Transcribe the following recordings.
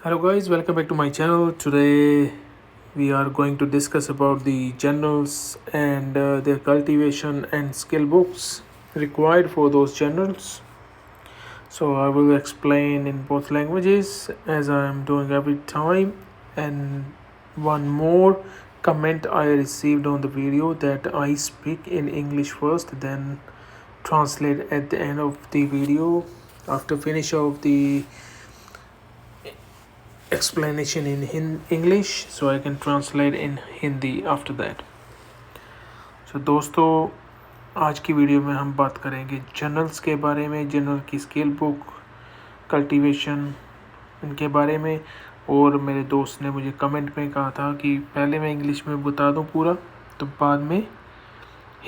Hello guys, welcome back to my channel. Today we are going to discuss about the generals and their cultivation and skill books required for those generals. So I will explain in both languages as I am doing every time. And one more comment I received on the video that I speak in English first, then translate at the end of the video after finish of the explanation in English, so I can translate in Hindi after that. So दोस्तों, आज की video में हम बात करेंगे generals के बारे में, जनरल की स्किल बुक, कल्टीवेशन, इनके बारे में। और मेरे दोस्त ने मुझे कमेंट में कहा था कि पहले मैं इंग्लिश में बता दूं पूरा, तो बाद में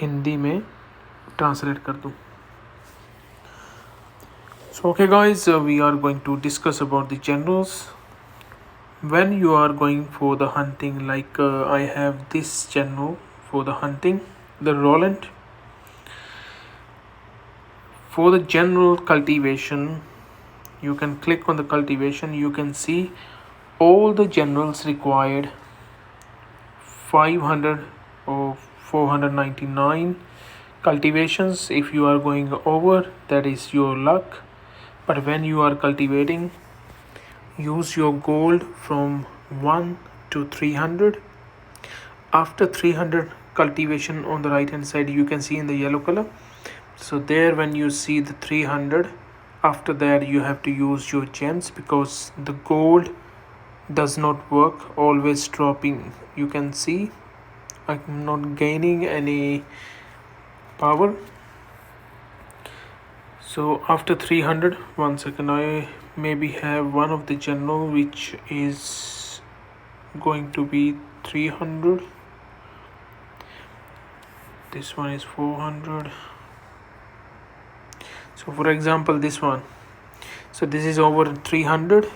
हिंदी में ट्रांसलेट कर दूं। So okay guys, we are going to discuss about the generals. When you are going for the hunting, like I have this general for the hunting, the Roland. For the general cultivation, you can click on the cultivation, you can see all the generals required 500 or 499 cultivations. If you are going over, that is your luck, but when you are cultivating, use your gold from 1 to 300. After 300 cultivation, on the right hand side you can see in the yellow color, so there when you see the 300, after that you have to use your gems, because the gold does not work, always dropping. You can see I'm not gaining any power. So after 300, 1 second, I maybe have one of the general which is going to be 300. This one is 400. So for example, this one, so this is over 300.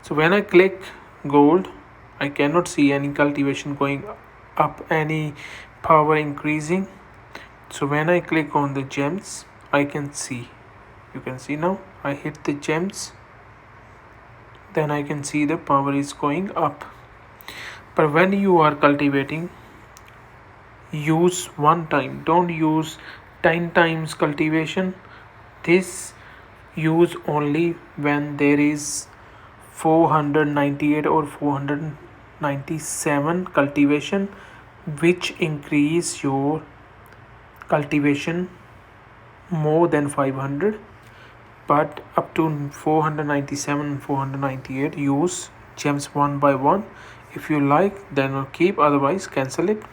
So when I click gold, I cannot see any cultivation going up, any power increasing. So when I click on the gems, I can see, you can see now I hit the gems, then I can see the power is going up. But when you are cultivating, use one time, don't use 10 times cultivation. This use only when there is 498 or 497 cultivation, which increase your cultivation more than 500. But up to 497 and 498, use gems one by one. If you like, then keep, otherwise cancel it.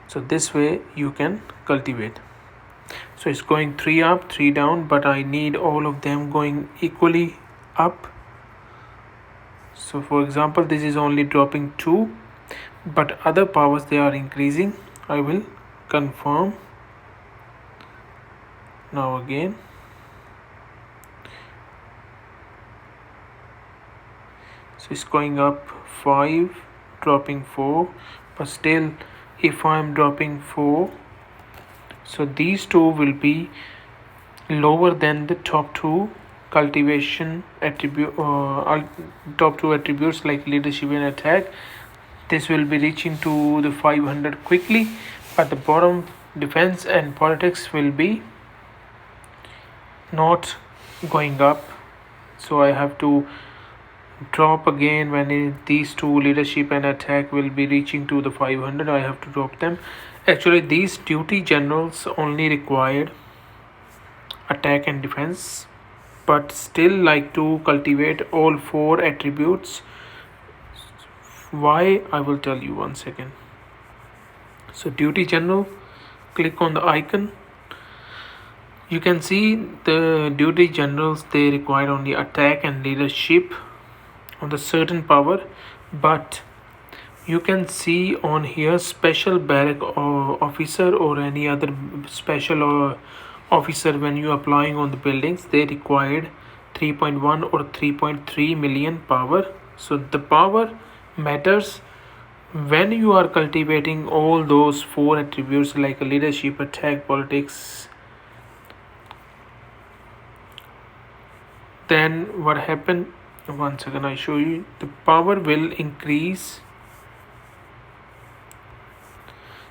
So this way you can cultivate. So it's going 3 up, 3 down, but I need all of them going equally up. So for example, this is only dropping 2, but other powers they are increasing. I will confirm now again. So it's going up 5, dropping 4, but still if I am dropping 4, so these two will be lower than the top two cultivation attribute, top two attributes like leadership and attack. This will be reaching to the 500 quickly, but the bottom defense and politics will be not going up. So I have to drop again when these two leadership and attack will be reaching to the 500. I have to drop them. Actually, these duty generals only required attack and defense, but still like to cultivate all 4 attributes. Why, I will tell you, 1 second. So duty general, click on the icon. You can see the duty generals, they require only attack and leadership on the certain power, but you can see on here special barrack or officer or any other special or officer. When you applying on the buildings, they required 3.1 or 3.3 million power. So the power matters when you are cultivating all those 4 attributes like leadership, attack, politics. then what happened, one second, I show you. The power will increase,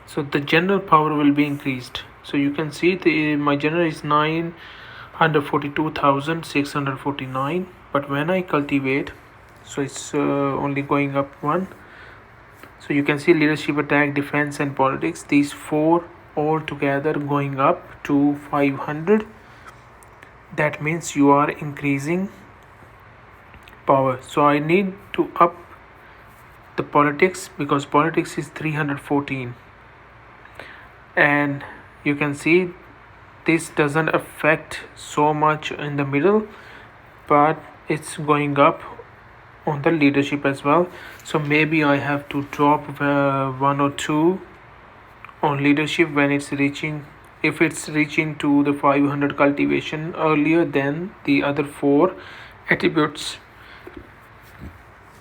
so the general power will be increased. So you can see my general is 942,649, but when I cultivate, so it's only going up one. So you can see leadership, attack, defense and politics, these four all together going up to 500. That means you are increasing power. So I need to up the politics, because politics is 314, and you can see this doesn't affect so much in the middle, but it's going up on the leadership as well. So maybe I have to drop one or two on leadership when it's reaching, if it's reaching to the 500 cultivation earlier than the other four attributes.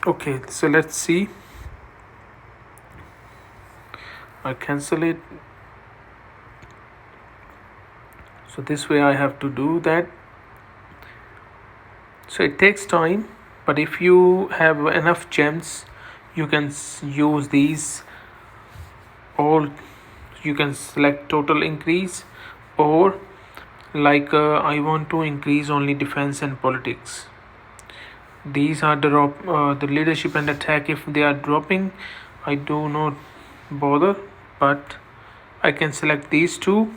Okay, so let's see. I cancel it. So this way I have to do that. So it takes time, but if you have enough gems, you can use these all. You can select total increase, or like I want to increase only defense and politics. These are the leadership and attack. If they are dropping, I do not bother, but I can select these two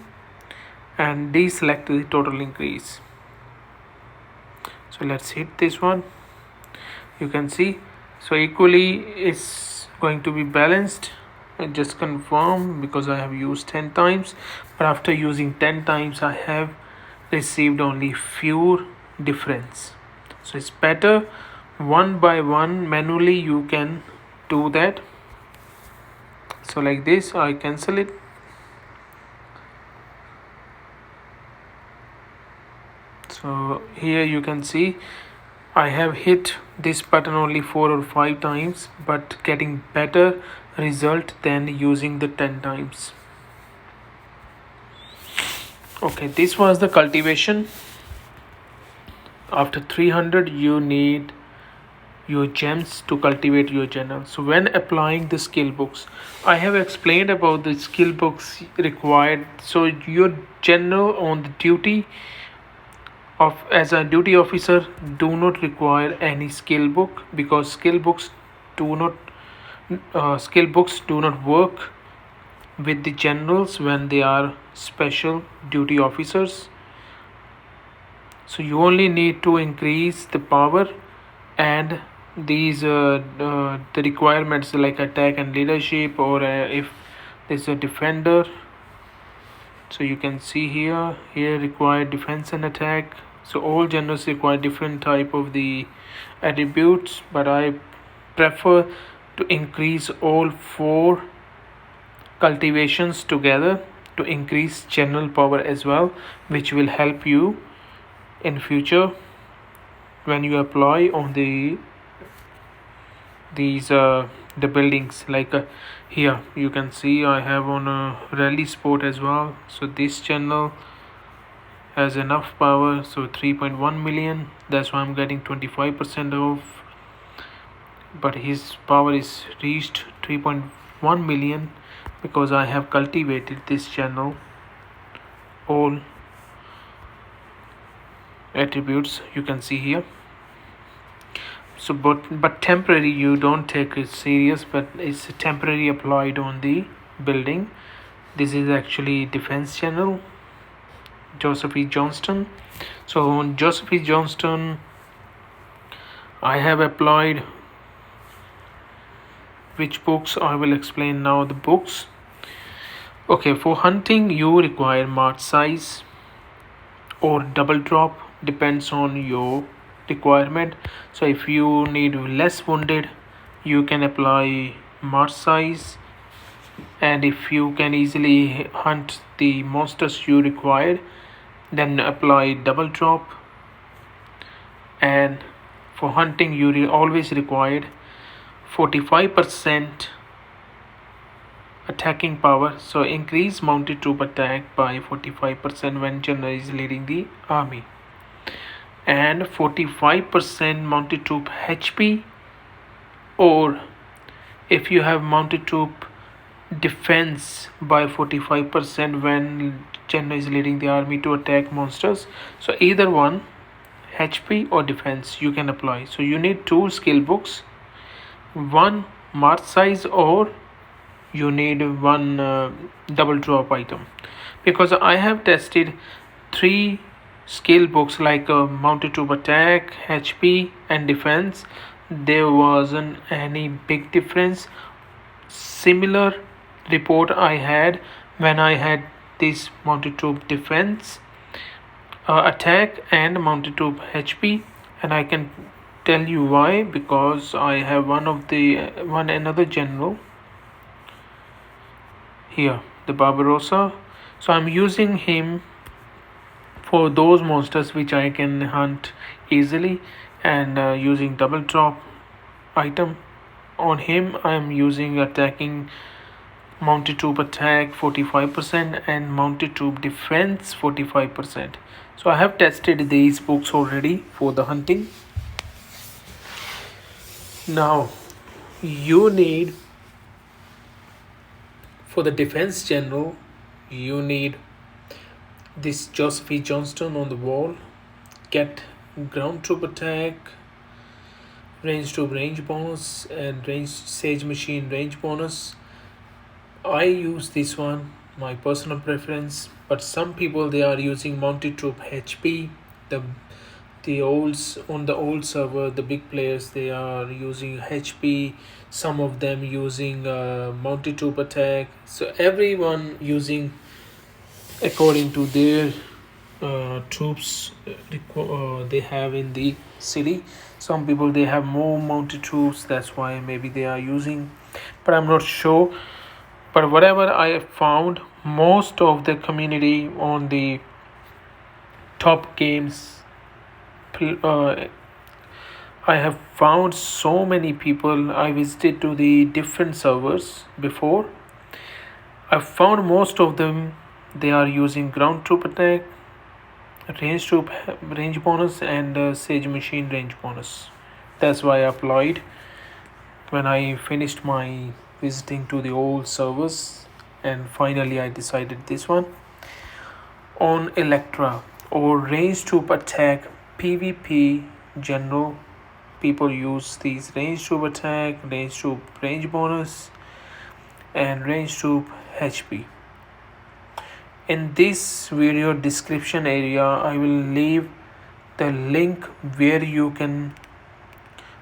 and deselect the total increase. So let's hit this one. You can see, so equally it's going to be balanced. I just confirm because I have used 10 times, but after using 10 times I have received only few difference. So it's better one by one, manually you can do that. So like this, I cancel it. So here you can see I have hit this button only 4 or 5 times, but getting better result than using the 10 times. Okay, this was the cultivation. After 300 you need your gems to cultivate your general. So when applying the skill books, I have explained about the skill books required. So your general on the duty of as a duty officer do not require any skill book, because skill books do not work with the generals when they are special duty officers. So you only need to increase the power and these the requirements like attack and leadership, or if there's a defender. So you can see here require defense and attack. So all generals require different type of the attributes, but I prefer to increase all four cultivations together to increase general power as well, which will help you in future when you apply on the buildings. Like here you can see I have on a rally sport as well. So this channel has enough power, so 3.1 million, that's why I'm getting 25% off, but his power is reached 3.1 million because I have cultivated this channel all attributes you can see here. So but temporary, you don't take it serious, but it's temporary applied on the building. This is actually defense channel, Joseph E. Johnston. So on Joseph E. Johnston I have applied which books I will explain now. The books, okay, for hunting you require march size or double drop, depends on your requirement. So if you need less wounded, you can apply march size, and if you can easily hunt the monsters you require, then apply double drop. And for hunting you always required 45% attacking power, so increase mounted troop attack by 45% when general is leading the army. and 45% mounted troop HP, or if you have mounted troop defense by 45% when general is leading the army to attack monsters. So either one, HP or defense, you can apply. So you need two skill books, one march size, or you need one double drop item, because I have tested three skill books like mounted troop attack, HP and defense. There wasn't any big difference. Similar report I had when I had this mounted troop defense, attack and mounted troop HP, and I can tell you why, because I have one another general here, the Barbarossa. So I'm using him for those monsters which I can hunt easily, and using double drop item on him. I'm using attacking mounted troop attack 45% and mounted troop defense 45%. So I have tested these books already for the hunting. Now you need, for the defense general, you need this Joseph E. Johnston on the wall. Get ground troop attack, range troop range bonus, and range sage machine range bonus. I use this one, my personal preference, but some people they are using mounted troop HP. The olds on the old server, the big players they are using HP. Some of them using mounted troop attack. So everyone using according to their troops they have in the city. Some people they have more mounted troops, that's why maybe they are using, but I'm not sure. But whatever I have found, most of the community on the top games, I have found so many people. I visited to the different servers before. I found most of them they are using ground troop attack, range troop range bonus, and sage machine range bonus. That's why I applied when I finished my visiting to the old servers, and finally I decided this one. On Electra or range troop attack PvP general, people use these range troop attack, range troop range bonus, and range troop HP. In this video description area I will leave the link where you can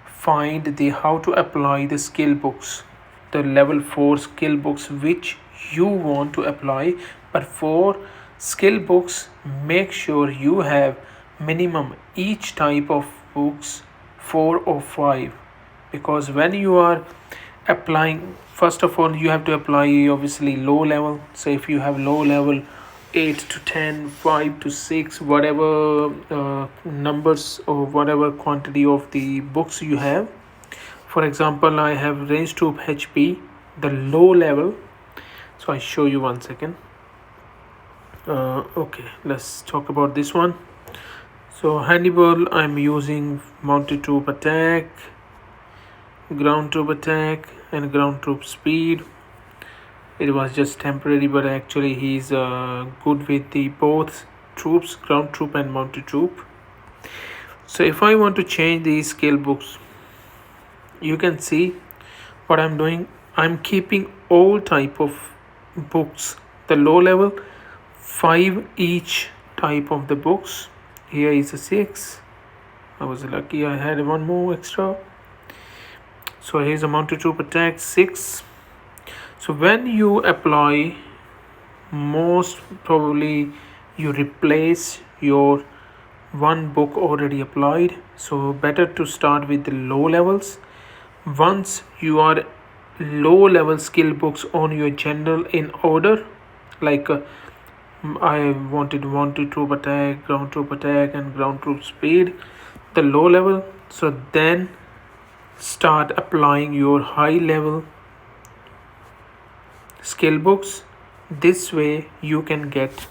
find the how to apply the skill books, the level 4 skill books which you want to apply. But for skill books, make sure you have minimum each type of books 4 or 5, because when you are applying, first of all you have to apply obviously low level. So if you have low level 8 to 10, 5 to 6, whatever numbers or whatever quantity of the books you have. For example, I have range troop HP, the low level. So I show you 1 second. Okay, let's talk about this one. So Hannibal, I'm using mounted troop attack, ground troop attack, and ground troop speed. It was just temporary, but actually he's good with the both troops, ground troop and mounted troop. So if I want to change these skill books, you can see what I'm doing. I'm keeping all type of books, the low level 5 each type of the books. Here is a 6. I was lucky I had one more extra. So here's a mounted troop attack 6. So when you apply, most probably you replace your one book already applied. So better to start with the low levels. Once you are low level skill books on your general in order, like I wanted troop attack, ground troop attack, and ground troop speed, the low level. So then start applying your high level skill books. This way you can get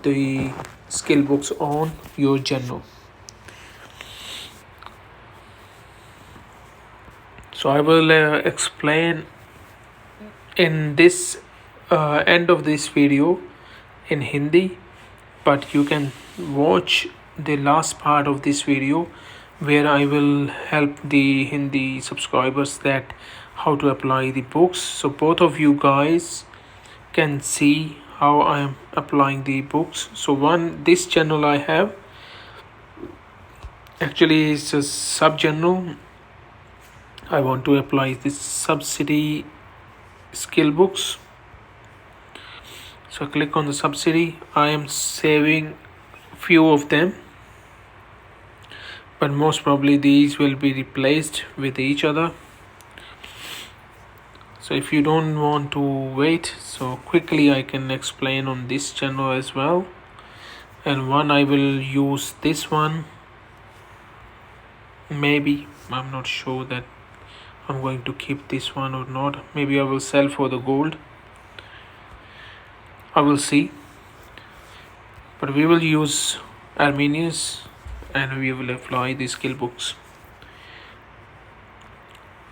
the skill books on your general. So I will explain in this end of this video in Hindi, but you can watch the last part of this video where I will help the Hindi subscribers that how to apply the books, so both of you guys can see how I am applying the books. So this channel I have actually is a sub channel. I want to apply this subsidy skill books. So click on the subsidy. I am saving few of them, but most probably these will be replaced with each other. So if you don't want to wait, so quickly I can explain on this channel as well. And I will use this one. Maybe I'm not sure that I'm going to keep this one or not. Maybe I will sell for the gold. I will see. But we will use Arminius and we will apply the skill books.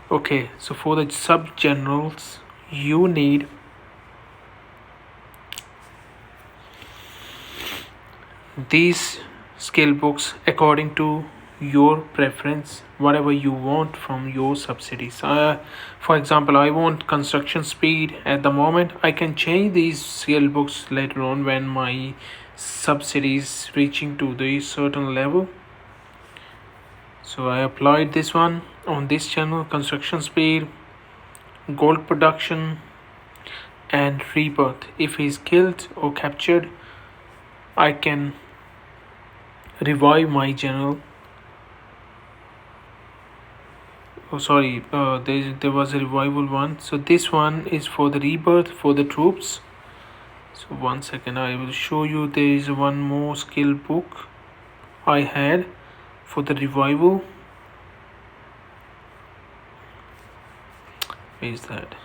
Okay, so for the sub generals, you need these skill books according to your preference, whatever you want from your subsidies. For example, I want construction speed at the moment. I can change these skill books later on when my subsidies reaching to the certain level. So I applied this one on this channel: construction speed, gold production, and rebirth. If he's killed or captured, I can revive my general. Oh sorry, there was a revival one. So this one is for the rebirth for the troops. So 1 second, I will show you. There is one more skill book I had for the revival. Where is that?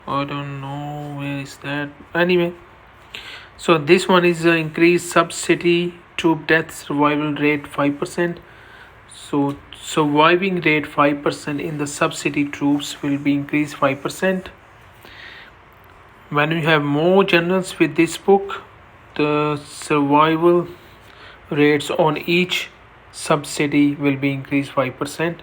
I don't know where is that. Anyway, so this one is increased subsidy troop death survival rate 5%. So surviving rate 5% in the subsidy troops will be increased 5%. When you have more generals with this book, the survival rates on each subsidy will be increased 5%.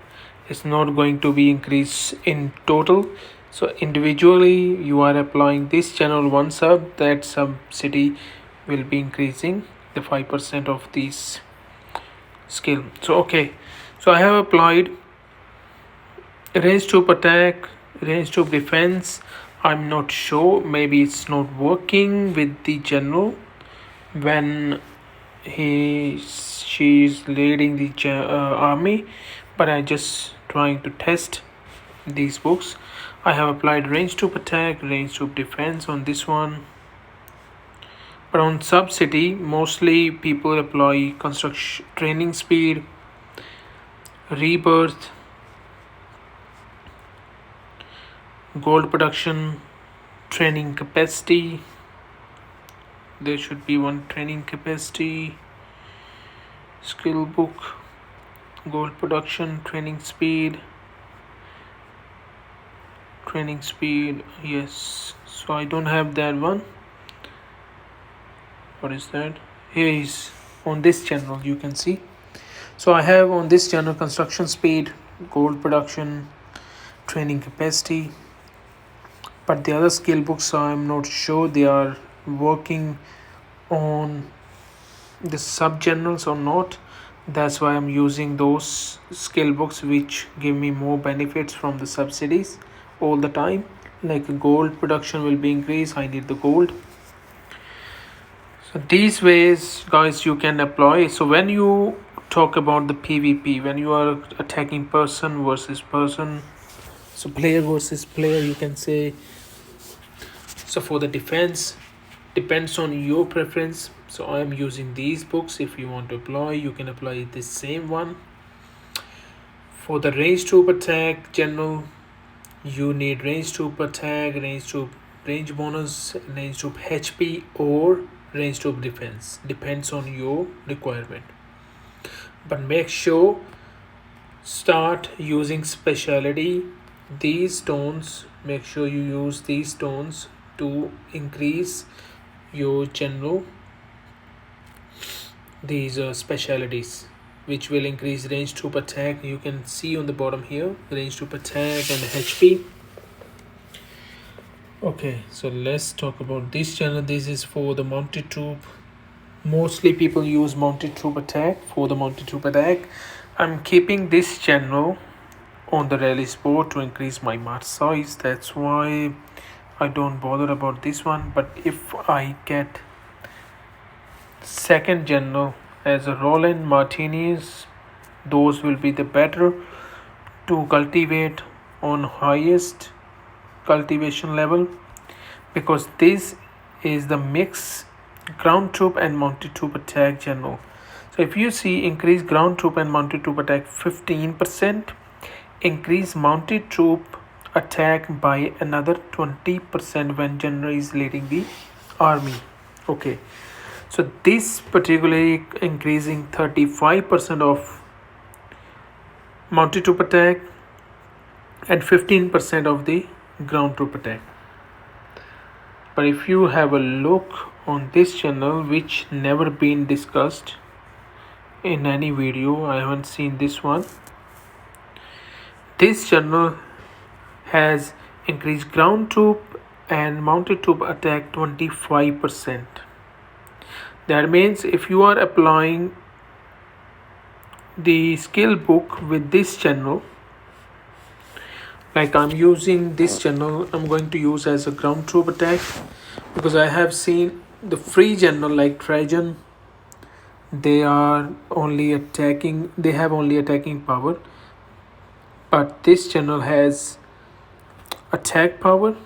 It's not going to be increased in total. So individually you are applying this channel one sub, that subsidy will be increasing the 5% of these skill. So okay, so I have applied range troop attack, range troop defense. I'm not sure, maybe it's not working with the general when she's leading the army, but I just trying to test these books. I have applied range troop attack, range troop defense on this one, but on subsidy mostly people apply construction training speed, rebirth, gold production, training capacity. There should be one training capacity skill book, gold production, training speed, yes. So I don't have that one. What is that? Here is on this channel, you can see. So I have on this channel construction speed, gold production, training capacity, but the other skill books I'm not sure they are working on the sub generals or not. That's why I'm using those skill books which give me more benefits from the subsidies all the time. Like gold production will be increased, I need the gold. So these ways guys you can apply. So when you talk about the PvP, when you are attacking person versus person, so player versus player, you can say. So for the defense, depends on your preference. So I am using these books. If you want to apply, you can apply the same one. For the range troop attack general, you need range troop attack, range troop range bonus, range troop HP, or range troop defense, depends on your requirement. But make sure start using specialty. These stones, make sure you use these stones to increase your general, these specialities, which will increase range troop attack. You can see on the bottom here range troop attack and HP. Okay, so let's talk about this channel. This is for the mounted troop. Mostly people use mounted troop attack. For the mounted troop attack, I'm keeping this channel on the rally sport to increase my march size. That's why I don't bother about this one. But if I get second general as a Roland Martinez, those will be the better to cultivate on highest cultivation level, because this is the mix ground troop and mounted troop attack general. So if you see increase ground troop and mounted troop attack 15%, increase mounted troop attack by another 20% when general is leading the army. Okay, so this particularly increasing 35% of mounted troop attack and 15% of the ground troop attack. But if you have a look on this channel, which never been discussed in any video, I haven't seen this one. This channel has increased ground troop and mounted troop attack 25%. That means if you are applying the skill book with this channel, like I'm using this channel, I'm going to use as a ground troop attack, because I have seen the free general like Trajan, they are only attacking, they have only attacking power, but this channel has attack power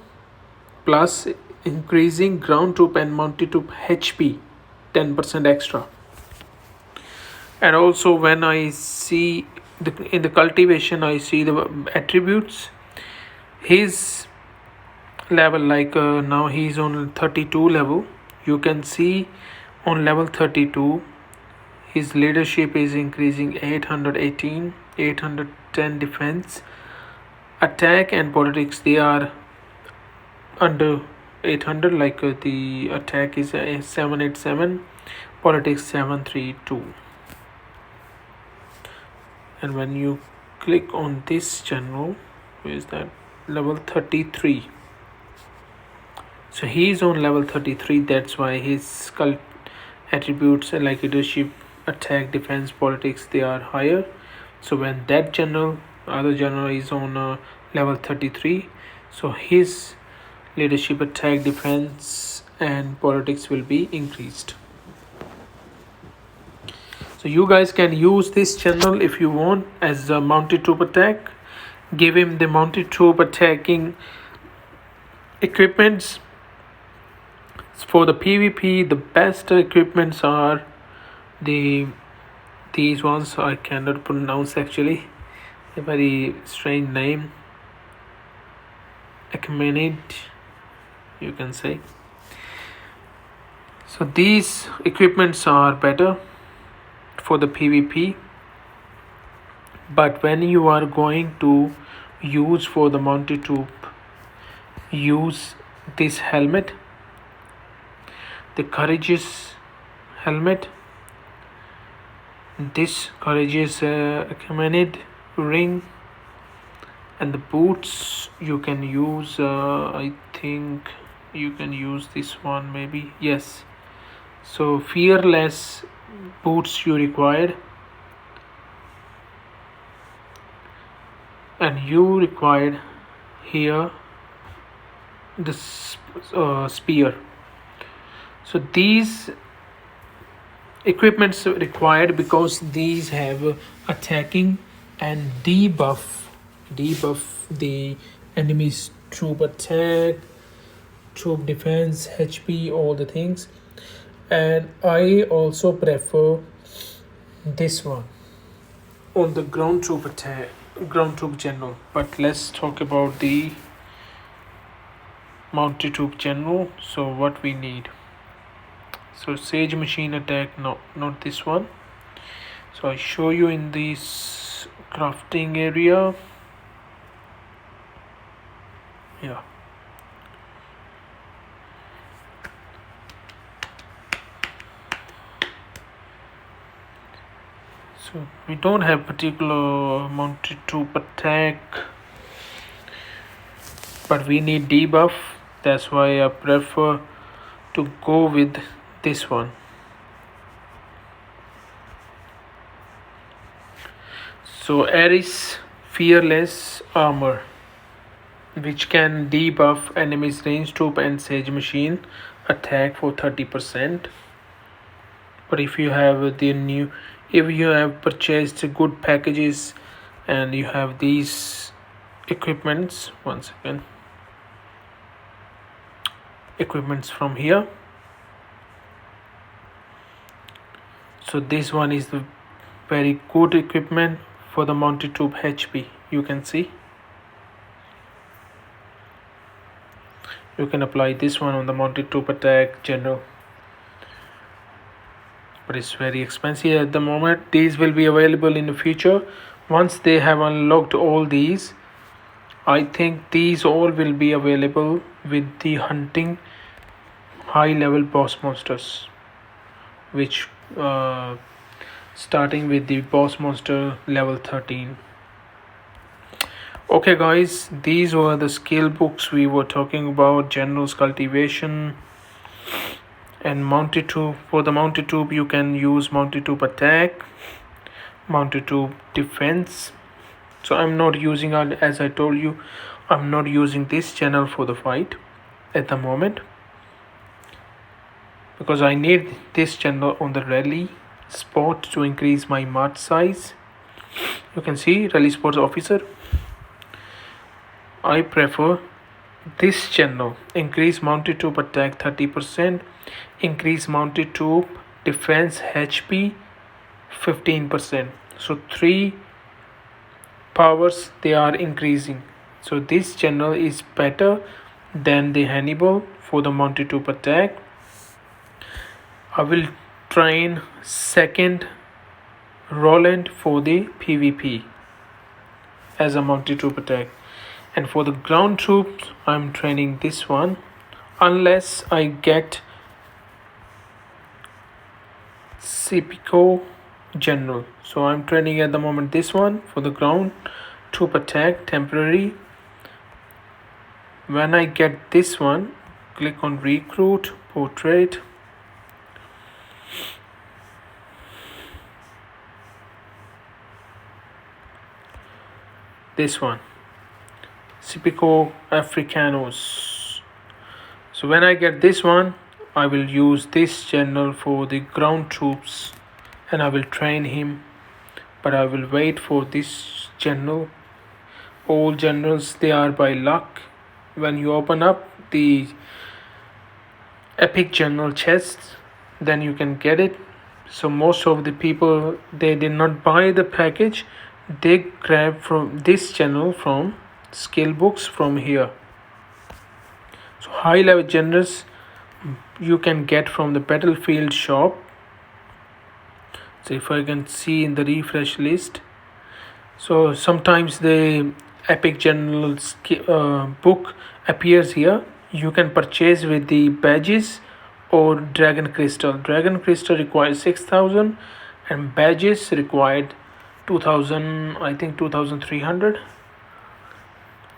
plus increasing ground troop and mounted troop HP 10% extra. And also when I see in the cultivation, I see the attributes, his level, like now he's on 32 level. You can see on level 32 his leadership is increasing 818, 810 defense, attack and politics, they are under 800, like the attack is 787, politics 732. And when you click on this channel, where is that, level 33, so he's on level 33. That's why his cult attributes like leadership, attack, defense, politics, they are higher. So when that general, other general is on level 33, so his leadership, attack, defense and politics will be increased. So you guys can use this channel if you want as a mounted troop attack. Give him the mounted troop attacking equipments. For the PvP, the best equipments are these ones. I cannot pronounce actually, a very strange name, Achaemenid, you can say. So these equipments are better for the PvP, but when you are going to use for the mounted troop, use this helmet, the courageous helmet, this courageous Achaemenid ring, and the boots you can use, I think you can use this one maybe, yes. So fearless boots you required, and you required here the spear. So these equipments required because these have attacking and debuff the enemy's troop attack, troop defense, HP, all the things. And I also prefer this one on the ground troop attack, ground troop general. But let's talk about the mounted troop general. So what we need, So Sage Machine attack, no, not this one. So I show you in this crafting area. Yeah. So we don't have particular mounted troop attack, but we need debuff. That's why I prefer to go with this one. So Ares Fearless Armor, which can debuff enemies range troop and Sage Machine attack for 30%. But if you have purchased good packages and you have these equipments, equipments from here. So this one is the very good equipment for the mounted troop HP. You can see. You can apply this one on the mounted troop attack general. But it's very expensive at the moment. These will be available in the future. Once they have unlocked all these, I think these all will be available with the hunting high level boss monsters, which starting with the boss monster level 13. Okay guys, these were the skill books we were talking about. General's Cultivation and mounted troop. For the mounted troop you can use mounted troop attack, mounted troop defense. So I'm not using, as I told you, I'm not using this channel for the fight at the moment, because I need this channel on the rally spot to increase my march size. You can see rally sports officer. I prefer this channel. Increase mounted troop attack 30%, increase mounted troop defense HP 15%. So 3 powers they are increasing. So this channel is better than the Hannibal for the mounted troop attack. I will train second Roland for the PvP as a mounted troop attack, and for the ground troops I'm training this one unless I get Sipico general. So I'm training at the moment this one for the ground troop attack temporary. When I get this one, click on recruit portrait. This one, Sipico Africanos. So when I get this one, I will use this general for the ground troops and I will train him, but I will wait for this general. All generals, they are by luck. When you open up the epic general chest, then you can get it. So most of the people, they did not buy the package, they grab from this channel from skill books from here. So high level generals you can get from the battlefield shop. So if I can see in the refresh list, so sometimes the epic general book appears here. You can purchase with the badges or dragon crystal. Dragon crystal requires 6,000 and badges required 2,000, I think 2,300.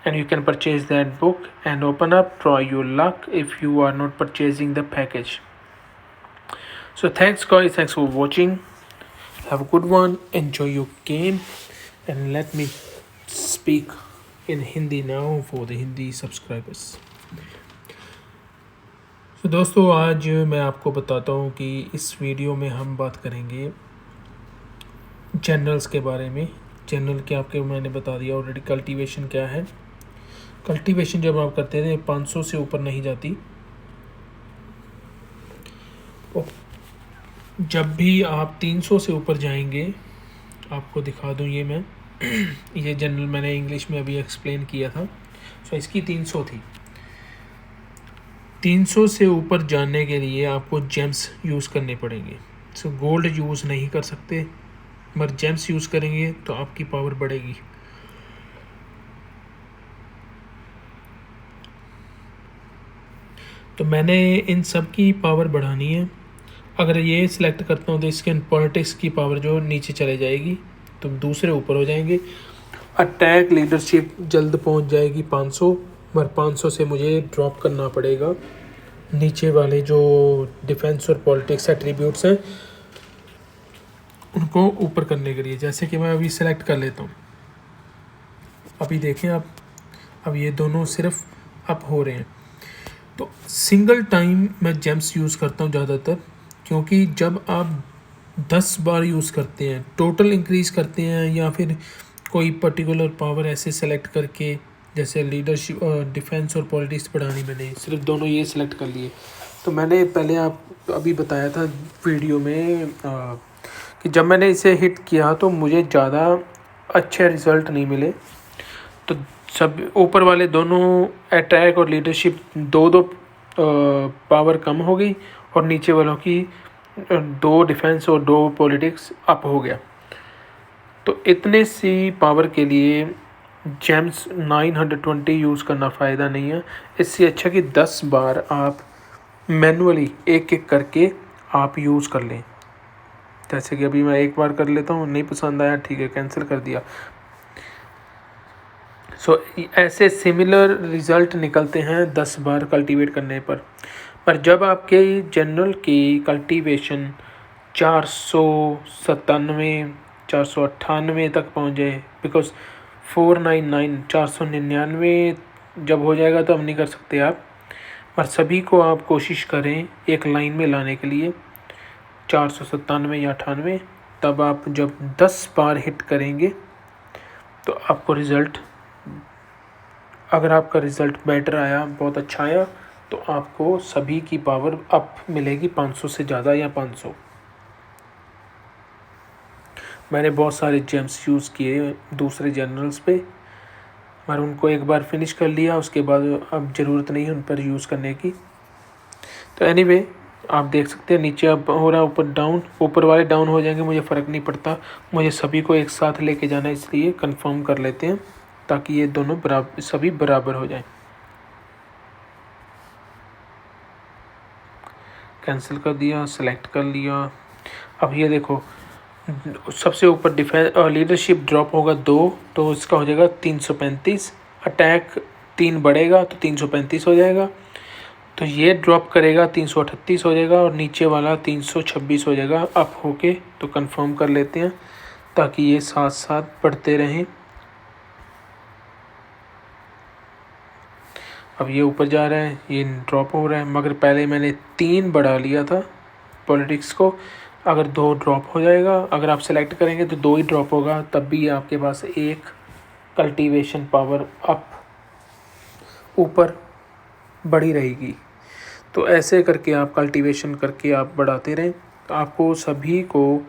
And you can purchase that book and open up, try your luck if you are not purchasing the package. So thanks guys, thanks for watching. Have a good one, enjoy your game, and let me speak in Hindi now for the Hindi subscribers. तो दोस्तों आज मैं आपको बताता हूँ कि इस video में हम बात करेंगे जनरल्स के बारे में। जनरल क्या आपके मैंने बता दिया ऑलरेडी। कल्टीवेशन क्या है, कल्टीवेशन जब आप करते हैं 500 से ऊपर नहीं जाती। जब भी आप 300 से ऊपर जाएंगे, आपको दिखा दूँ ये मैं ये जनरल मैंने इंग्लिश में अभी एक्सप्लेन किया था। सो इसकी 300 थी। 300 से ऊपर जाने के लिए आपको जेम्स यूज़ करने पड़ेंगे। सो गोल्ड यूज़ नहीं कर सकते, मगर जेम्स यूज़ करेंगे तो आपकी पावर बढ़ेगी। तो मैंने इन सब की पावर बढ़ानी है। अगर ये सिलेक्ट करता हूँ तो इसके पॉलिटिक्स की पावर जो नीचे चले जाएगी, तो दूसरे ऊपर हो जाएंगे। अटैक लीडरशिप जल्द पहुँच जाएगी 500, मगर 500 से मुझे ड्रॉप करना पड़ेगा नीचे वाले जो डिफेंस और पॉलिटिक्स एट्रीब्यूट्स हैं उनको ऊपर करने के लिए। जैसे कि मैं अभी सिलेक्ट कर लेता हूँ, अभी देखें आप, अब ये दोनों सिर्फ अप हो रहे हैं। तो सिंगल टाइम मैं जेम्स यूज़ करता हूँ ज़्यादातर, क्योंकि जब आप 10 बार यूज़ करते हैं, टोटल इंक्रीज़ करते हैं या फिर कोई पर्टिकुलर पावर ऐसे सेलेक्ट करके, जैसे लीडरशिप डिफेंस और पॉलिटिक्स बढ़ानी, मैंने सिर्फ दोनों ये सिलेक्ट कर लिए। तो मैंने पहले आप अभी बताया था वीडियो में कि जब मैंने इसे हिट किया तो मुझे ज़्यादा अच्छे रिज़ल्ट नहीं मिले। तो सब ऊपर वाले दोनों अटैक और लीडरशिप दो पावर कम हो गई, और नीचे वालों की 2 डिफेंस और 2 पॉलिटिक्स अप हो गया। तो इतने सी पावर के लिए जेम्स 920 यूज़ करना फ़ायदा नहीं है। इससे अच्छा कि 10 बार आप मैनुअली एक एक करके आप यूज़ कर लें। जैसे कि अभी मैं एक बार कर लेता हूँ, नहीं पसंद आया ठीक है, कैंसिल कर दिया। ऐसे सिमिलर रिज़ल्ट निकलते हैं 10 बार कल्टीवेट करने पर जब आपके जनरल की कल्टीवेशन 497 498 तक पहुंच जाए, बिकॉज 499 जब हो जाएगा तो हम नहीं कर सकते आप, पर सभी को आप कोशिश करें एक लाइन में लाने के लिए 497 या 98। तब आप जब 10 बार हिट करेंगे तो आपको रिज़ल्ट, अगर आपका रिज़ल्ट बेटर आया, बहुत अच्छा आया, तो आपको सभी की पावर अप मिलेगी 500 से ज़्यादा या 500। मैंने बहुत सारे जेम्स यूज़ किए दूसरे जनरल्स पे, पर उनको एक बार फिनिश कर लिया, उसके बाद अब ज़रूरत नहीं है उन पर यूज़ करने की। तो एनीवे आप देख सकते हैं नीचे अब हो रहा है ऊपर डाउन, ऊपर वाले डाउन हो जाएंगे, मुझे फ़र्क नहीं पड़ता, मुझे सभी को एक साथ लेके जाना है, इसलिए कंफर्म कर लेते हैं ताकि ये दोनों बराबर, सभी बराबर हो जाएं। कैंसिल कर दिया, सेलेक्ट कर लिया। अब ये देखो सबसे ऊपर डिफेंस लीडरशिप ड्रॉप होगा 2, तो इसका हो जाएगा 335। अटैक 3 बढ़ेगा तो 335 हो जाएगा। तो ये ड्रॉप करेगा 338 हो जाएगा, और नीचे वाला 326 हो जाएगा अप होके। तो कंफर्म कर लेते हैं ताकि ये साथ साथ बढ़ते रहें। अब ये ऊपर जा रहा है, ये ड्रॉप हो रहा है, मगर पहले मैंने 3 बढ़ा लिया था पॉलिटिक्स को। अगर 2 ड्रॉप हो जाएगा, अगर आप सेलेक्ट करेंगे तो 2 ही ड्रॉप होगा, तब भी आपके पास एक कल्टीवेशन पावर अप ऊपर बढ़ी रहेगी। तो ऐसे करके आप कल्टीवेशन करके आप बढ़ाते रहें। तो आपको सभी को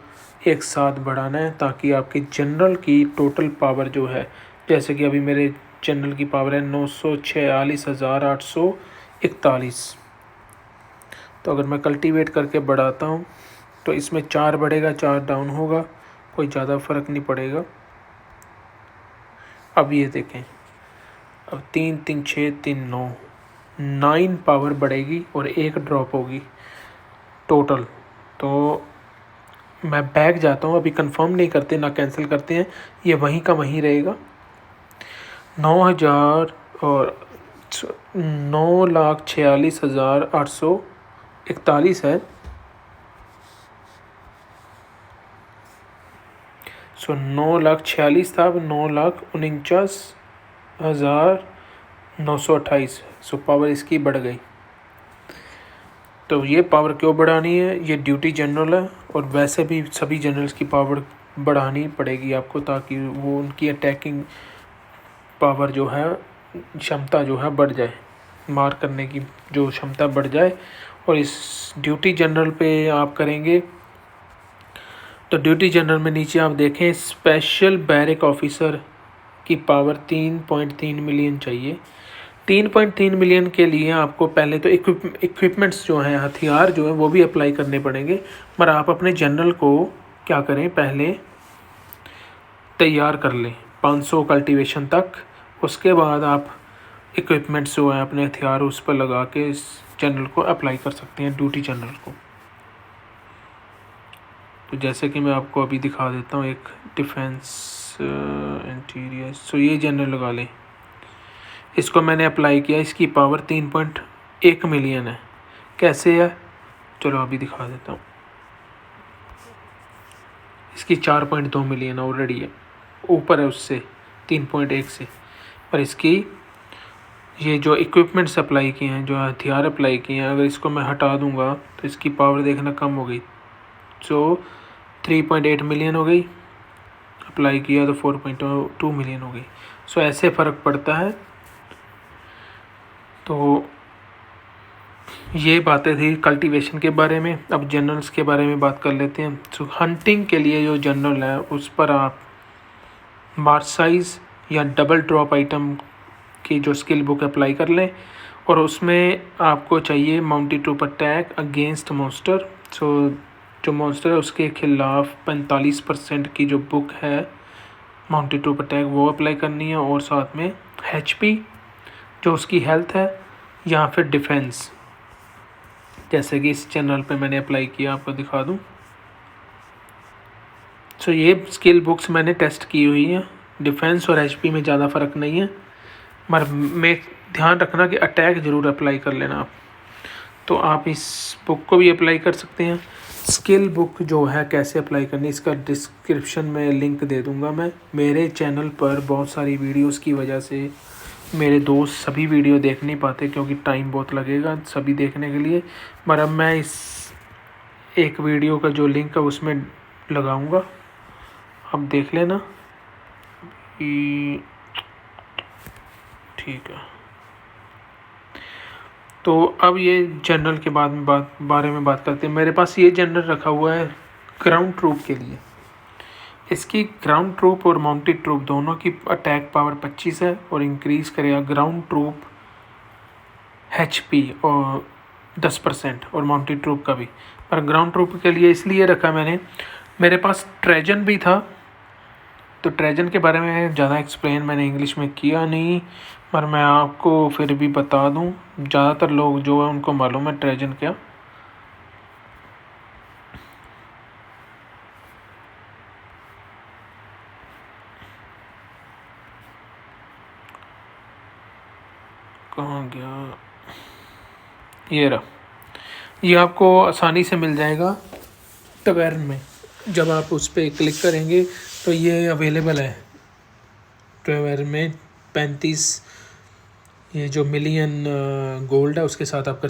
एक साथ बढ़ाना है ताकि आपकी जनरल की टोटल पावर जो है, जैसे कि अभी मेरे जनरल की पावर है 946,841। तो अगर मैं कल्टीवेट करके बढ़ाता हूँ तो इसमें 4 बढ़ेगा, 4 डाउन होगा, कोई ज़्यादा फ़र्क नहीं पड़ेगा। अब ये देखें, अब 3 3 6 3 9 पावर बढ़ेगी और 1 ड्रॉप होगी टोटल। तो मैं बैक जाता हूँ, अभी कंफर्म नहीं करते ना कैंसिल करते हैं, ये वहीं का वहीं रहेगा। 9,000 और 9,46,841 है। सो 9,46,000 था, अब 9,49,928। सो पावर इसकी बढ़ गई। तो ये पावर क्यों बढ़ानी है, ये ड्यूटी जनरल है, और वैसे भी सभी जनरल्स की पावर बढ़ानी पड़ेगी आपको ताकि वो उनकी अटैकिंग पावर जो है, क्षमता जो है बढ़ जाए, मार करने की जो क्षमता बढ़ जाए। और इस ड्यूटी जनरल पे आप करेंगे तो ड्यूटी जनरल में नीचे आप देखें स्पेशल बैरिक ऑफिसर की पावर 3.3 मिलियन चाहिए। 3.3 मिलियन के लिए आपको पहले तो इक्विपमेंट्स जो हैं, हथियार जो हैं वो भी अप्लाई करने पड़ेंगे। पर आप अपने जनरल को क्या करें, पहले तैयार कर लें 500 कल्टीवेशन तक। उसके बाद आप इक्विपमेंट्स जो हैं अपने हथियार उस पर लगा के इस जनरल को अप्लाई कर सकते हैं, ड्यूटी जनरल को। तो जैसे कि मैं आपको अभी दिखा देता हूँ एक डिफेंस इंटीरियर। सो ये जनरल लगा लें, इसको मैंने अप्लाई किया, इसकी पावर 3.1 मिलियन है। कैसे है, चलो अभी दिखा देता हूँ। इसकी 4.2 मिलियन ऑलरेडी है, ऊपर है उससे 3.1 से। पर इसकी ये जो इक्विपमेंट्स अप्लाई किए हैं, जो हथियार अप्लाई किए हैं, अगर इसको मैं हटा दूंगा तो इसकी पावर देखना कम हो गई। सो 3.8 मिलियन हो गई, अप्लाई किया तो 4.2 मिलियन हो गई। सो ऐसे फ़र्क पड़ता है। तो ये बातें थी कल्टीवेशन के बारे में। अब जनरल्स के बारे में बात कर लेते हैं। सो हंटिंग के लिए जो जनरल है उस पर आप मार्च साइज़ या डबल ड्रॉप आइटम की जो स्किल बुक अप्लाई कर लें, और उसमें आपको चाहिए mounted troop attack against monster. So जो मॉन्स्टर है उसके खिलाफ 45% की जो बुक है माउंटेड ट्रूप अटैक वो अप्लाई करनी है, और साथ में HP जो उसकी हेल्थ है, या फिर डिफेंस, जैसे कि इस चैनल पे मैंने अप्लाई किया, आपको दिखा दूं। सो ये स्किल बुक्स मैंने टेस्ट की हुई हैं। डिफेंस और HP में ज़्यादा फ़र्क नहीं है, मगर मैं ध्यान रखना कि अटैक ज़रूर अप्लाई कर लेना आप। तो आप इस बुक को भी अप्लाई कर सकते हैं। स्किल बुक जो है कैसे अप्लाई करनी, इसका डिस्क्रिप्शन में लिंक दे दूंगा मैं। मेरे चैनल पर बहुत सारी वीडियोस की वजह से मेरे दोस्त सभी वीडियो देख नहीं पाते, क्योंकि टाइम बहुत लगेगा सभी देखने के लिए। पर अब मैं इस एक वीडियो का जो लिंक है उसमें लगाऊंगा, अब देख लेना। ठीक है, तो अब ये जनरल के बाद में बारे में बात करते हैं। मेरे पास ये जनरल रखा हुआ है ग्राउंड ट्रूप के लिए। इसकी ग्राउंड ट्रूप और माउंटेड ट्रूप दोनों की अटैक पावर 25 है, और इंक्रीज़ करेगा ग्राउंड ट्रूप HP और 10%, और माउंटेड ट्रूप का भी। पर ग्राउंड ट्रूप के लिए इसलिए रखा मैंने, मेरे पास ट्रेजन भी था, तो ट्रेजन के बारे में ज़्यादा एक्सप्लेन मैंने इंग्लिश में किया नहीं, पर मैं आपको फिर भी बता दूं। ज़्यादातर लोग जो है उनको मालूम है ट्रेजन क्या। कहाँ गया, ये रहा। ये आपको आसानी से मिल जाएगा टवेर्न में। जब आप उस पर क्लिक करेंगे तो ये अवेलेबल है टवेर्न में। 35 ये जो मिलियन गोल्ड है उसके साथ आप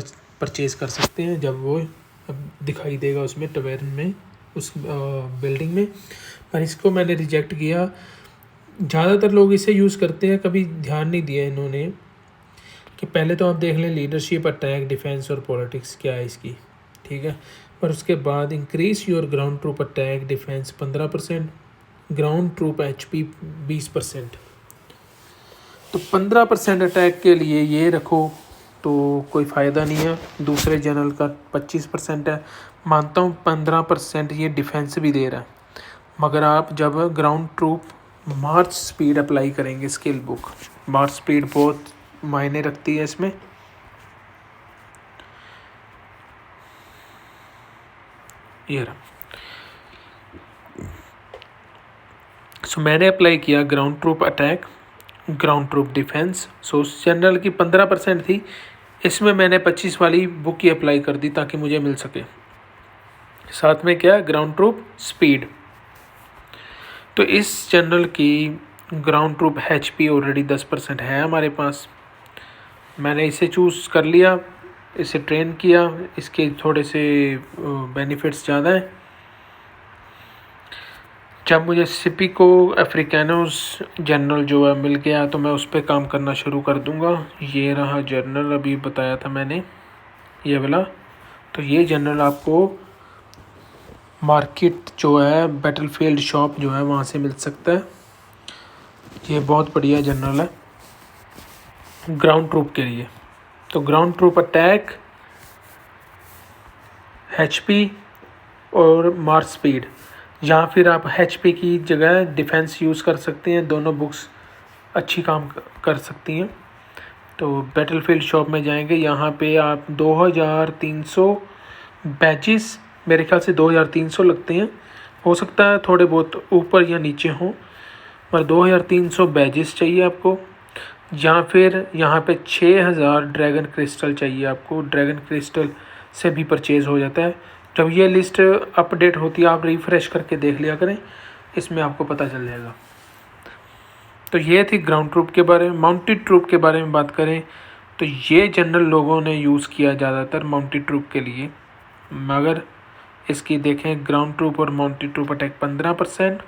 परचेज़ कर सकते हैं, जब वो दिखाई देगा उसमें टवेर्न में, उस बिल्डिंग में। पर इसको मैंने रिजेक्ट किया। ज़्यादातर लोग इसे यूज़ करते हैं, कभी ध्यान नहीं दिया इन्होंने कि पहले तो आप देख लें लीडरशिप, अटैक, डिफेंस और पॉलिटिक्स क्या है इसकी, ठीक है। पर उसके बाद increase your ground troop attack defence 15%, ground troop HP 20%। तो 15% अटैक के लिए ये रखो तो कोई फ़ायदा नहीं है। दूसरे जनरल का 25% है। मानता हूँ 15% ये डिफेंस भी दे रहा है, मगर आप जब ग्राउंड ट्रूप मार्च स्पीड अप्लाई करेंगे, स्किल बुक मार्च स्पीड बहुत मायने रखती है इसमें। ये रहा। सो मैंने अप्लाई किया ground troop attack, ground troop defence. So उस जनरल की 15% थी, इसमें मैंने 25 वाली बुक ही अप्लाई कर दी ताकि मुझे मिल सके। साथ में क्या, ग्राउंड ट्रूप स्पीड। तो इस जनरल की ग्राउंड ट्रूप HP ऑलरेडी 10% है हमारे पास। मैंने इसे चूज़ कर लिया, इसे ट्रेन किया। इसके थोड़े से बेनिफिट्स ज़्यादा हैं। जब मुझे सिपिको अफ्रीकानोस जनरल जो है मिल गया तो मैं उस पर काम करना शुरू कर दूंगा। ये रहा जनरल, अभी बताया था मैंने ये वाला। तो ये जनरल आपको मार्केट जो है, बैटलफील्ड शॉप जो है वहाँ से मिल सकता है। ये बहुत बढ़िया जनरल है। ग्राउंड ट्रूप के लिए। तो ग्राउंड ट्रूप अटैक, HP और मार्च स्पीड, या फिर आप HP की जगह डिफेंस यूज़ कर सकते हैं। दोनों बुक्स अच्छी काम कर सकती हैं। तो बैटलफील्ड शॉप में जाएंगे, यहाँ पे आप 2300 बैचेस, मेरे ख्याल से 2300 लगते हैं, हो सकता है थोड़े बहुत ऊपर या नीचे हों, पर 2300 बैचेस चाहिए आपको। या फिर यहाँ पे 6000 ड्रैगन क्रिस्टल चाहिए आपको। ड्रैगन क्रिस्टल से भी परचेज़ हो जाता है। जब ये लिस्ट अपडेट होती है आप रिफ़्रेश करके देख लिया करें, इसमें आपको पता चल जाएगा। तो ये थी ग्राउंड ट्रूप के बारे में। माउंटेड ट्रूप के बारे में बात करें तो ये जनरल लोगों ने यूज़ किया ज़्यादातर माउंटेड ट्रूप के लिए। मगर इसकी देखें ग्राउंड ट्रूप और mounted troop attack 15%,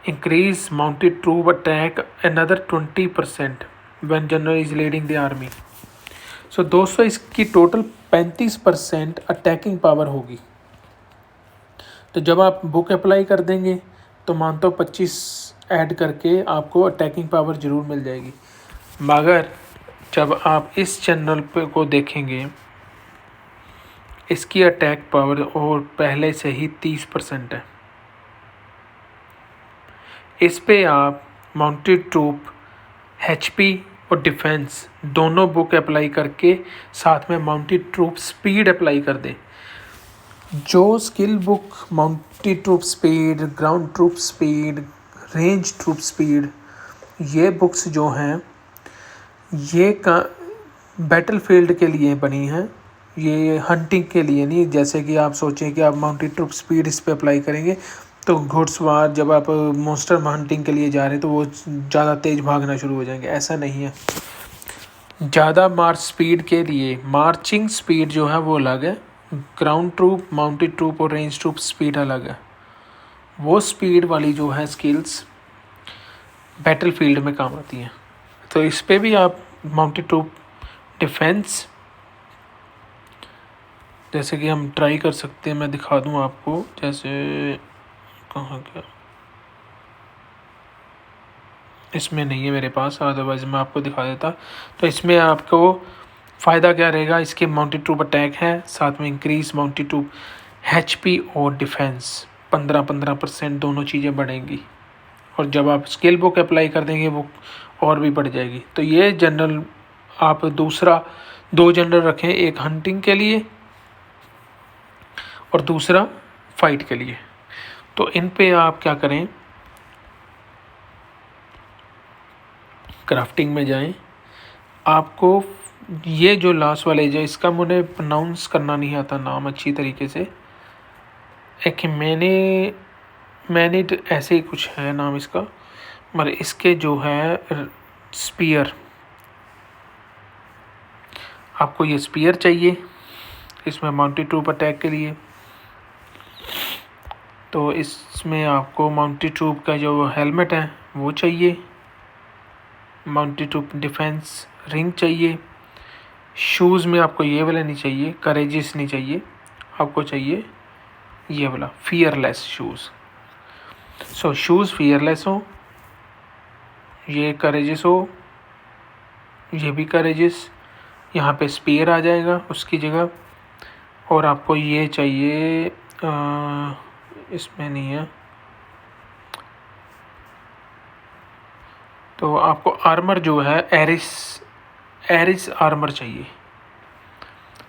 increase mounted troop attack another 20% when general is leading the army. So दोस्तों इसकी टोटल 35% अटैकिंग पावर होगी। तो जब आप बुक अप्लाई कर देंगे तो मानता हूँ 25 ऐड करके आपको अटैकिंग पावर ज़रूर मिल जाएगी। मगर जब आप इस चैनल पे को देखेंगे, इसकी अटैक पावर और पहले से ही 30% है। इस पे आप माउंटेड ट्रूप, HP और डिफेंस दोनों बुक अप्लाई करके साथ में माउंटेड ट्रूप स्पीड अप्लाई कर दें। जो skill book mounted troop speed, ground troop speed, range troop speed, ये बुक्स जो हैं ये का बैटलफील्ड के लिए बनी हैं, ये हंटिंग के लिए नहीं। जैसे कि आप सोचें कि आप माउंटेड ट्रूप स्पीड इस पे अप्लाई करेंगे तो घुड़सवार जब आप मॉन्स्टर हंटिंग के लिए जा रहे हैं तो वो ज़्यादा तेज़ भागना शुरू हो जाएंगे, ऐसा नहीं है। ज़्यादा मार्च स्पीड के लिए मार्चिंग स्पीड जो है वो अलग है, ग्राउंड ट्रूप, माउंटेड ट्रूप और रेंज ट्रूप स्पीड अलग है। वो स्पीड वाली जो है स्किल्स बैटलफील्ड में काम आती हैं। तो इस पे भी आप माउंटेड ट्रूप डिफेंस, जैसे कि हम ट्राई कर सकते हैं, मैं दिखा दूं आपको। जैसे कहाँ गया, इसमें नहीं है मेरे पास, अदरवाइज़ मैं आपको दिखा देता। तो इसमें आपको फ़ायदा क्या रहेगा, इसके माउंटेड ट्रूप अटैक है, साथ में इंक्रीज माउंटेड ट्रूप HP और डिफेंस 15% दोनों चीज़ें बढ़ेंगी। और जब आप स्किल बुक अप्लाई कर देंगे वो और भी बढ़ जाएगी। तो ये जनरल आप दूसरा 2 जनरल रखें, एक हंटिंग के लिए और दूसरा फाइट के लिए। तो इन पे आप क्या करें, क्राफ्टिंग में जाएं। आपको ये जो लास्ट वाले जो, इसका मुझे प्रोनाउंस करना नहीं आता नाम अच्छी तरीके से, एक मैंने ऐसे ही कुछ है नाम इसका, मगर इसके जो है स्पीयर, आपको ये स्पीयर चाहिए इसमें माउंटेड ट्रूप अटैक के लिए। तो इसमें आपको माउंटेड ट्रूप का जो हेलमेट है वो चाहिए, माउंटेड ट्रूप डिफेंस रिंग चाहिए। शूज़ में आपको ये वाला नहीं चाहिए, करेजिस नहीं चाहिए, आपको चाहिए ये वाला फियरलेस शूज़। सो शूज़ फियरलेस हो, ये करेजिस हो, ये भी करेजिस, यहाँ पे स्पीयर आ जाएगा उसकी जगह। और आपको ये चाहिए, इसमें नहीं है, तो आपको आर्मर जो है एरिस आर्मर चाहिए,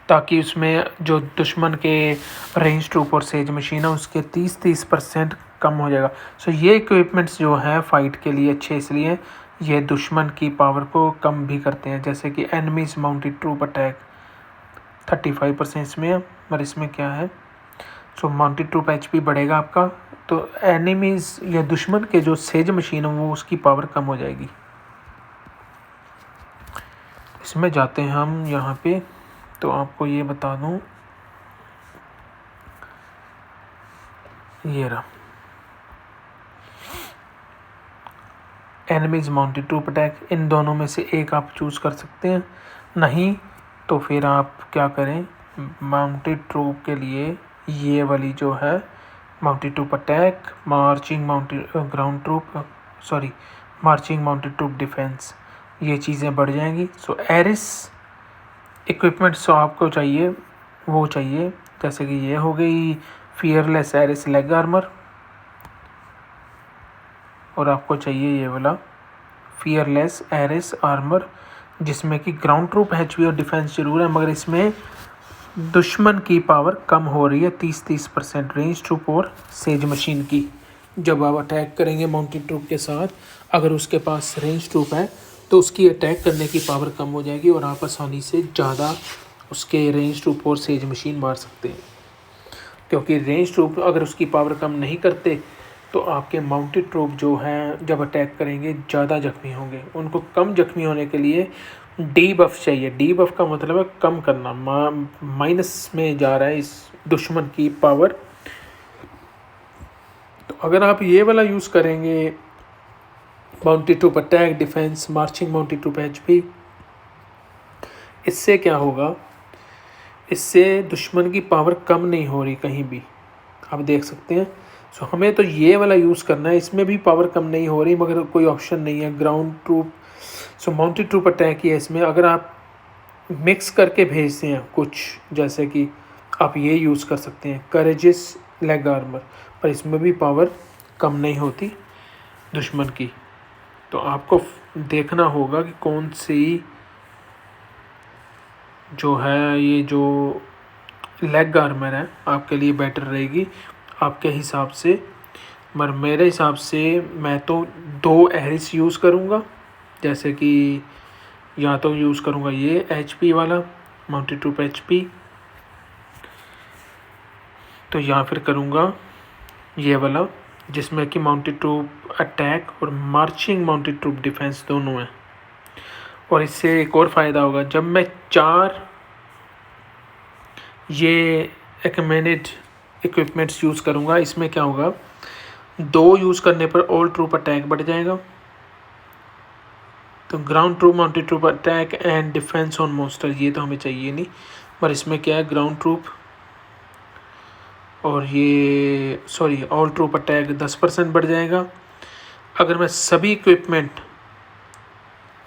ताकि उसमें जो दुश्मन के रेंज ट्रूप और सेज मशीन है उसके 30% कम हो जाएगा। सो ये इक्विपमेंट्स जो हैं फ़ाइट के लिए अच्छे इसलिए ये दुश्मन की पावर को कम भी करते हैं। जैसे कि एनिमीज माउंटेड ट्रूप अटैक 35% इसमें है, पर इसमें क्या है, सो माउंटेड ट्रूप HP बढ़ेगा आपका, तो एनिमीज या दुश्मन के जो सेज मशीन है वो उसकी पावर कम हो जाएगी। इसमें जाते हैं हम यहाँ पे, तो आपको ये बता दूँ, ये रहा एनिमीज माउंटेड ट्रूप अटैक। इन दोनों में से एक आप चूज़ कर सकते हैं, नहीं तो फिर आप क्या करें, माउंटेड ट्रूप के लिए ये वाली जो है mounted troop attack, marching mounted ground troop, marching mounted troop defence, ये चीज़ें बढ़ जाएंगी। सो एरिस इक्विपमेंट सो आपको चाहिए वो चाहिए, जैसे कि ये हो गई फियरलेस एरिस लेग आर्मर, और आपको चाहिए ये वाला फियरलेस एरिस आर्मर जिसमें कि ग्राउंड ट्रूप एचपी और डिफेंस जरूर है, मगर इसमें दुश्मन की पावर कम हो रही है 30% रेंज ट्रूप और सेज मशीन की। जब आप अटैक करेंगे माउंटेड ट्रूप के साथ, अगर उसके पास रेंज ट्रूप है तो उसकी अटैक करने की पावर कम हो जाएगी और आप आसानी से ज़्यादा उसके रेंज ट्रूप और सेज मशीन मार सकते हैं। क्योंकि रेंज ट्रूप अगर उसकी पावर कम नहीं करते तो आपके माउंटेड ट्रूप जो हैं जब अटैक करेंगे ज़्यादा जख्मी होंगे। उनको कम जख्मी होने के लिए डी बफ चाहिए। डी बफ का मतलब है कम करना, माइनस में जा रहा है इस दुश्मन की पावर। तो अगर आप ये वाला यूज़ करेंगे mounted troop attack defence marching mounted troop HP, इससे क्या होगा, इससे दुश्मन की पावर कम नहीं हो रही कहीं भी, आप देख सकते हैं। सो हमें तो ये वाला यूज़ करना है, इसमें भी पावर कम नहीं हो रही मगर कोई ऑप्शन नहीं है ग्राउंड ट्रूप। सो माउंटेड ट्रूप अटैक ही है इसमें। अगर आप मिक्स करके भेजते हैं कुछ, जैसे कि आप ये यूज़ कर सकते हैं करेजिस लेग आर्मर, पर इसमें भी पावर कम नहीं होती दुश्मन की। तो आपको देखना होगा कि कौन सी जो है ये जो लेग आर्मर है आपके लिए बेटर रहेगी आपके हिसाब से। मगर मेरे हिसाब से मैं तो 2 एरिस यूज़ करूँगा, जैसे कि या तो यूज़ करूँगा ये एचपी वाला माउंटेड ट्रूप एचपी, तो या फिर करूँगा ये वाला जिसमें कि माउंटेड ट्रूप अटैक और मार्चिंग माउंटेड ट्रूप डिफेंस दोनों हैं। और इससे एक और फ़ायदा होगा, जब मैं 4 ये रिकमेंडेड इक्विपमेंट्स यूज़ करूँगा, इसमें क्या होगा 2 यूज़ करने पर ऑल ट्रूप अटैक बढ़ जाएगा। तो ground troop mounted troop attack and defence on monster ये तो हमें चाहिए नहीं, पर इसमें क्या है ग्राउंड ट्रूप और ये सॉरी ऑल ट्रूप अटैक 10% बढ़ जाएगा। अगर मैं सभी इक्विपमेंट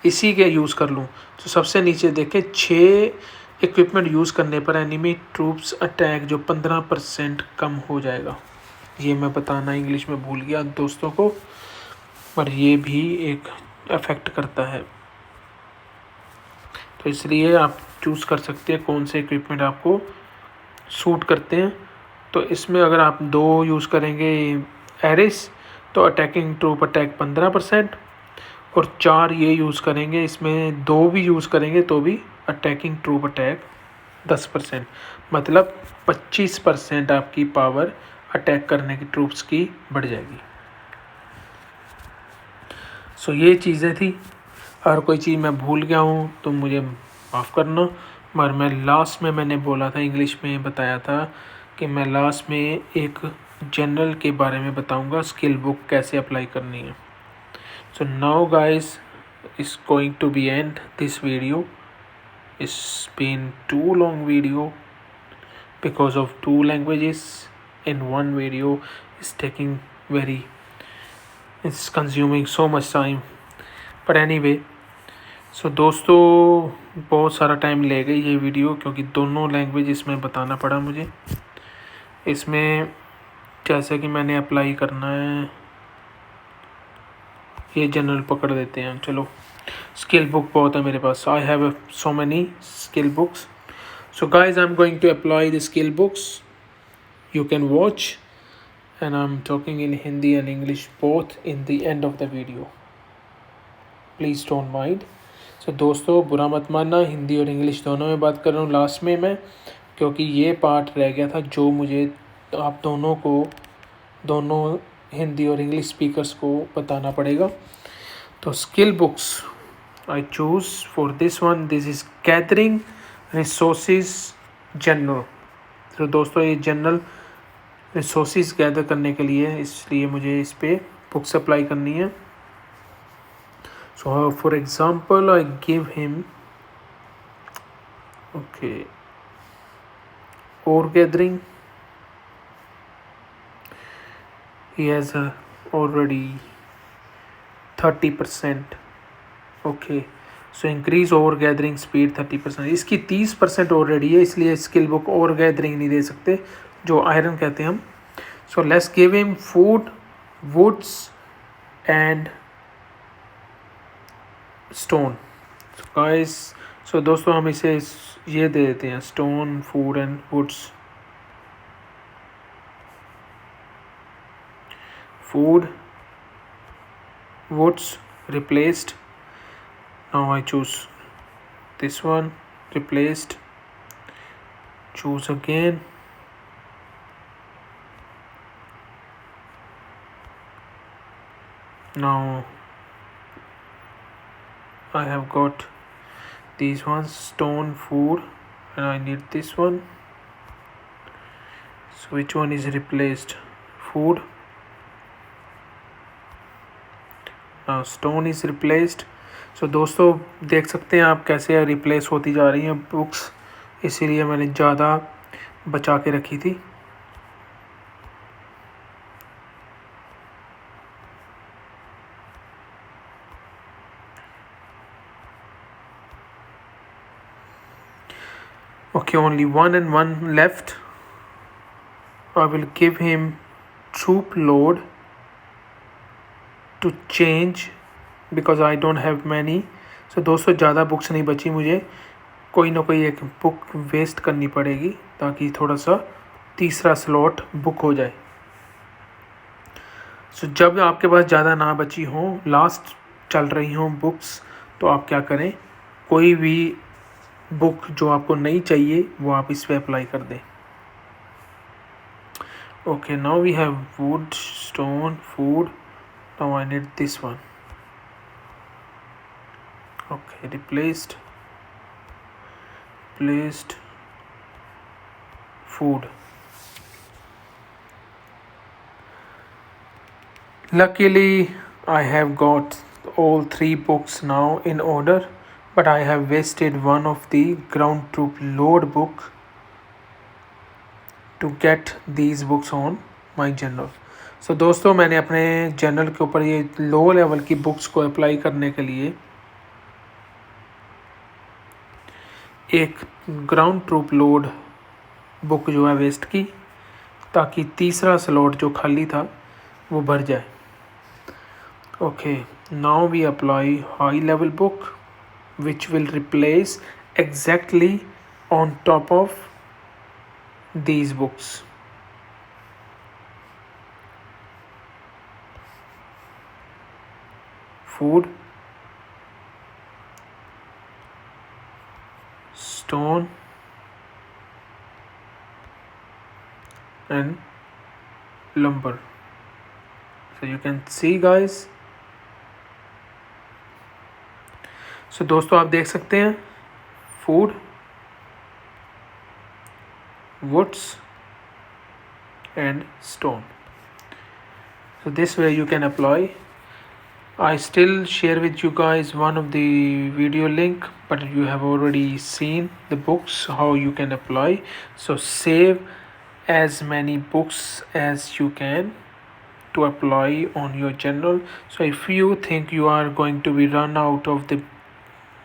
इसी के यूज़ कर लूँ तो सबसे नीचे देखें 6 इक्विपमेंट यूज़ करने पर एनिमी ट्रूप्स अटैक जो 15% कम हो जाएगा। ये मैं बताना इंग्लिश में भूल गया दोस्तों को, पर ये भी एक अफेक्ट करता है। तो इसलिए आप चूज़ कर सकते हैं कौन से इक्विपमेंट आपको सूट करते हैं। तो इसमें अगर आप 2 यूज़ करेंगे एरिस तो अटैकिंग ट्रूप अटैक 15%, और 4 ये यूज़ करेंगे, इसमें 2 भी यूज़ करेंगे तो भी अटैकिंग ट्रूप अटैक 10%, मतलब 25% आपकी पावर अटैक करने की ट्रूप्स की बढ़ जाएगी। सो ये चीज़ें थी। अगर कोई चीज़ मैं भूल गया हूँ तो मुझे माफ़ करना, मगर मैं लास्ट में मैंने बोला था इंग्लिश में बताया था कि मैं लास्ट में एक जनरल के बारे में बताऊँगा स्किल बुक कैसे अप्लाई करनी है। So now guys, is going to be end this video. It's been too long video because of 2 languages in one video is taking very, it's consuming so much time. But anyway, so दोस्तों बहुत सारा time ले गई ये video क्योंकि दोनों language इसमें बताना पड़ा मुझे। इसमें जैसे कि मैंने अप्लाई करना है, ये जनरल पकड़ देते हैं चलो। स्किल बुक बहुत है मेरे पास, I have so many skill books. So guys I am going to apply the skill books, you can watch, and I'm talking in Hindi and English both in the end of the video, please don't mind. So दोस्तों बुरा मत मानना, हिंदी और English दोनों में बात कर रहा हूँ लास्ट में मैं, क्योंकि ये पार्ट रह गया था जो मुझे आप दोनों को, दोनों हिंदी और इंग्लिश स्पीकर्स को बताना पड़ेगा। तो skill books I choose for this one, this is gathering resources general. तो दोस्तों ये जनरल रिसोर्सेज गैदर करने के लिए, इसलिए मुझे इस पर बुक्स अप्लाई करनी है। So for example I give him okay और gathering, he has already 30%, okay, so increase over gathering speed 30%, इसकी 30% ऑलरेडी है, इसलिए स्किल बुक और गैदरिंग नहीं दे सकते, जो आयरन कहते हैं हम. So let's give him food, woods and stone. So guys, so दोस्तों हम इसे ये दे देते हैं, stone, food and woods. Food, woods replaced. Now I choose this one, replaced. Choose again. Now I have got these ones, stone, food, and I need this one. So which one is replaced? Food. Now stone is replaced. So दोस्तों देख सकते हैं आप कैसे replace होती जा रही हैं बुक्स, इसीलिए मैंने ज़्यादा बचा के रखी थी. Okay, only 1 and 1 left. I will give him troop load to change because I don't have many. So दोस्तों ज़्यादा बुक्स नहीं बची, मुझे कोई ना कोई एक बुक वेस्ट करनी पड़ेगी ताकि थोड़ा सा तीसरा स्लॉट बुक हो जाए. सो जब आपके पास ज़्यादा ना बची हो, लास्ट चल रही हों बुक्स, तो आप क्या करें, कोई भी बुक जो आपको नहीं चाहिए वो आप इस पे अप्लाई कर दें. Okay, now we have wood, stone, food. Now I need this one. Okay, replaced, food. Luckily I have got all 3 books now in order, but I have wasted one of the ground troop load book to get these books on my journal. So दोस्तों मैंने अपने journal के ऊपर ये low level की books को apply करने के लिए एक ग्राउंड ट्रूप लोड बुक जो है वेस्ट की, ताकि तीसरा स्लॉट जो खाली था वो भर जाए. Okay, now we apply high level book which will replace exactly on top of these books. Food, stone and lumber. So you can see guys. So दोस्तों आप देख सकते हैं, food, woods and stone. So this way you can apply. I still share with you guys one of the video link, but you have already seen the books how you can apply. So save as many books as you can to apply on your journal. So if you think you are going to be run out of the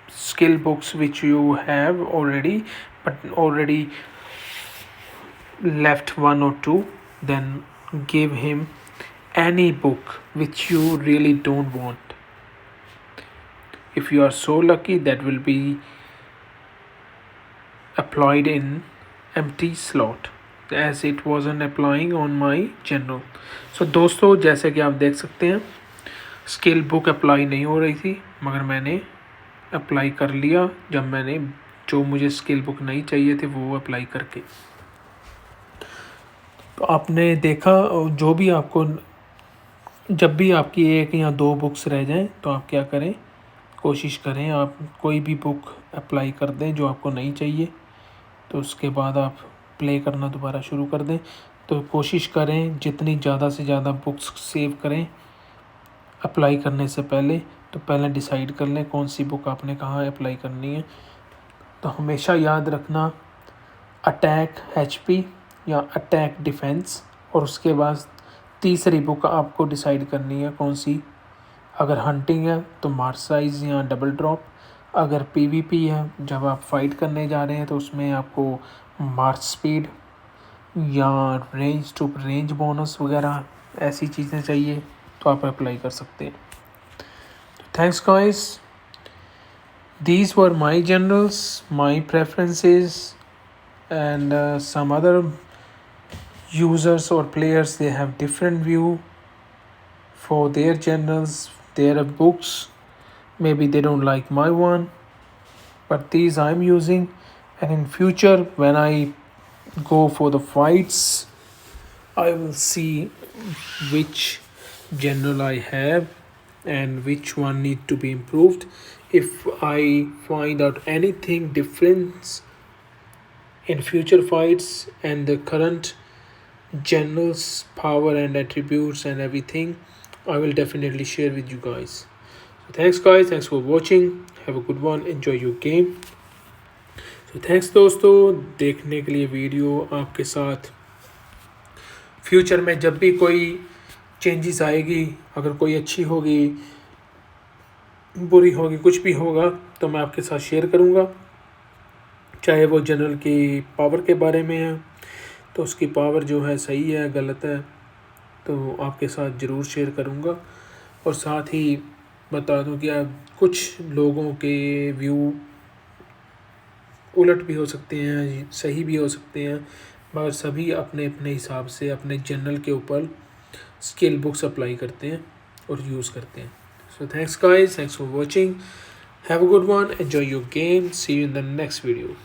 skill books which you have already, but already left 1 or 2, then give him any book which you really don't want. If you are so lucky, that will be applied in empty slot as it wasn't applying on my journal. So दोस्तों जैसे कि आप देख सकते हैं, skill book apply नहीं हो रही थी, मगर मैंने अप्लाई कर लिया जब मैंने जो मुझे स्किल बुक नहीं चाहिए थे वो अप्लाई करके. तो आपने देखा, जो भी आपको जब भी आपकी 1 या 2 बुक्स रह जाएं तो आप क्या करें, कोशिश करें आप कोई भी बुक अप्लाई कर दें जो आपको नहीं चाहिए, तो उसके बाद आप प्ले करना दोबारा शुरू कर दें. तो कोशिश करें जितनी ज़्यादा से ज़्यादा बुक्स सेव करें अप्लाई करने से पहले. तो पहले डिसाइड कर लें कौन सी बुक आपने कहाँ अप्लाई करनी है. तो हमेशा याद रखना अटैक HP या अटैक डिफेंस, और उसके बाद तीसरी बुक आपको डिसाइड करनी है कौन सी. अगर हंटिंग है तो मार्साइज या डबल ड्रॉप, अगर पीवीपी है, जब आप फाइट करने जा रहे हैं तो उसमें आपको मार्च स्पीड या रेंज टू रेंज बोनस वगैरह ऐसी चीज़ें चाहिए तो आप अप्लाई कर सकते हैं. Thanks guys. These were my generals, my preferences, and some other users or players, they have different view for their generals, their books. Maybe they don't like my one, but these I'm using, and in future when I go for the fights, I will see which general I have and which one need to be improved. If I find out anything difference in future fights and the current general's power and attributes and everything, I will definitely share with you guys. So thanks guys, thanks for watching, have a good one, enjoy your game. So thanks दोस्तों देखने के लिए video. आपके साथ future में जब भी कोई चेंजेस आएगी, अगर कोई अच्छी होगी, बुरी होगी, कुछ भी होगा तो मैं आपके साथ शेयर करूँगा. चाहे वो जनरल की पावर के बारे में है तो उसकी पावर जो है सही है गलत है तो आपके साथ ज़रूर शेयर करूँगा. और साथ ही बता दूँ कि कुछ लोगों के व्यू उलट भी हो सकते हैं, सही भी हो सकते हैं, मगर सभी अपने अपने हिसाब से अपने जनरल के ऊपर स्किल बुक्स अप्लाई करते हैं और यूज़ करते हैं. So thanks guys, thanks for watching, have a good one, enjoy your game, see you in the next video.